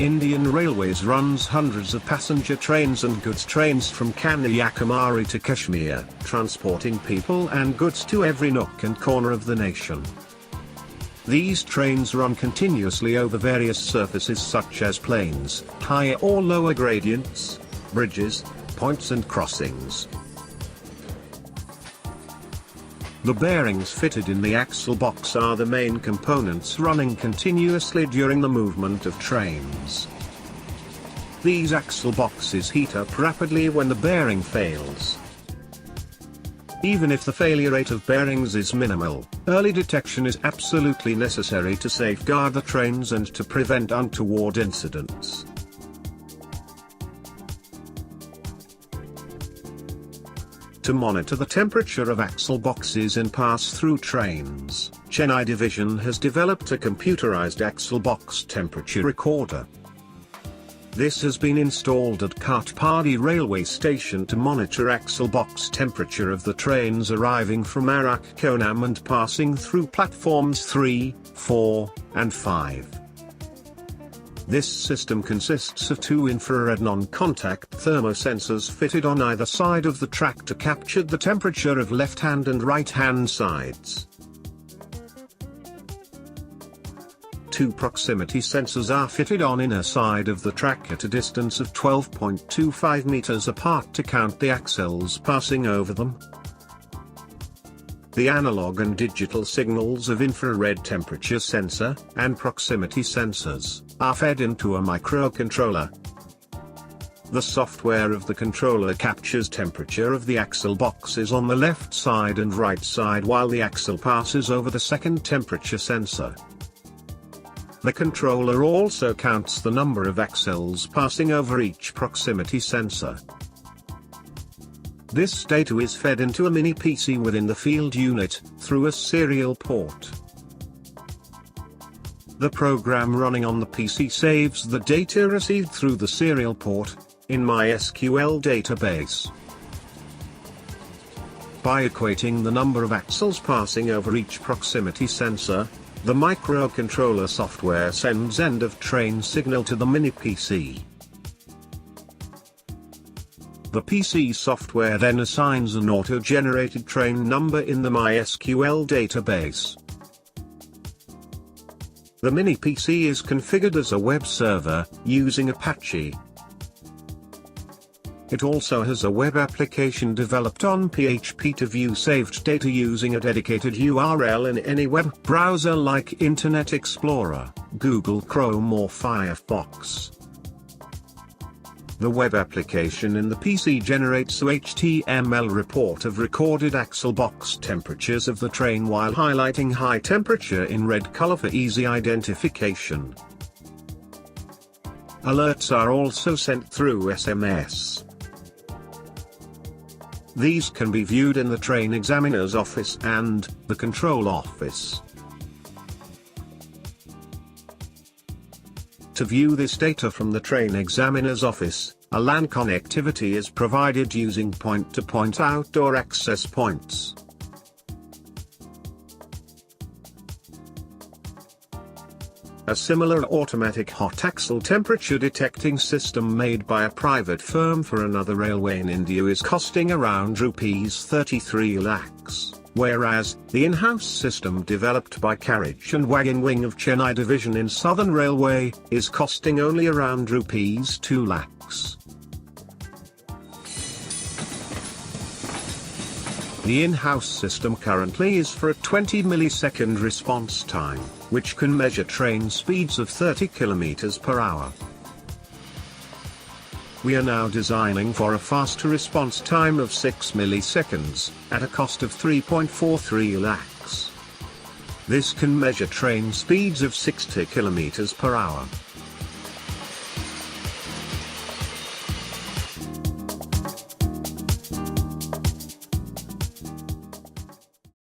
Indian Railways runs hundreds of passenger trains and goods trains from Kanyakumari to Kashmir, transporting people and goods to every nook and corner of the nation. These trains run continuously over various surfaces such as plains, higher or lower gradients, bridges, points and crossings. The bearings fitted in the axle box are the main components running continuously during the movement of trains. These axle boxes heat up rapidly when the bearing fails. Even if the failure rate of bearings is minimal, early detection is absolutely necessary to safeguard the trains and to prevent untoward incidents. To monitor the temperature of axle boxes in pass-through trains, Chennai Division has developed a computerized axle box temperature recorder. This has been installed at Katpadi railway station to monitor axle box temperature of the trains arriving from Arakkonam and passing through platforms 3, 4, and 5. This system consists of two infrared non-contact thermosensors fitted on either side of the track to capture the temperature of left-hand and right-hand sides. Two proximity sensors are fitted on inner side of the track at a distance of 12.25 meters apart to count the axles passing over them. The analog and digital signals of infrared temperature sensor and proximity sensors are fed into a microcontroller. The software of the controller captures temperature of the axle boxes on the left side and right side while the axle passes over the second temperature sensor. The controller also counts the number of axles passing over each proximity sensor. This data is fed into a mini PC within the field unit, through a serial port. The program running on the PC saves the data received through the serial port, in MySQL database. By equating the number of axles passing over each proximity sensor, the microcontroller software sends end-of-train signal to the mini PC. The PC software then assigns an auto-generated train number in the MySQL database. The mini PC is configured as a web server, using Apache. It also has a web application developed on PHP to view saved data using a dedicated URL in any web browser like Internet Explorer, Google Chrome or Firefox. The web application in the PC generates a HTML report of recorded axle box temperatures of the train while highlighting high temperature in red color for easy identification. Alerts are also sent through SMS. These can be viewed in the train examiner's office and the control office. To view this data from the train examiner's office, a LAN connectivity is provided using point-to-point outdoor access points. A similar automatic hot axle temperature detecting system made by a private firm for another railway in India is costing around Rs 33 lakhs. Whereas, the in-house system developed by Carriage and Wagon Wing of Chennai Division in Southern Railway, is costing only around Rs 2 lakhs. The in-house system currently is for a 20 millisecond response time, which can measure train speeds of 30 km per hour. We are now designing for a faster response time of 6 milliseconds, at a cost of 3.43 lakhs. This can measure train speeds of 60 km per hour.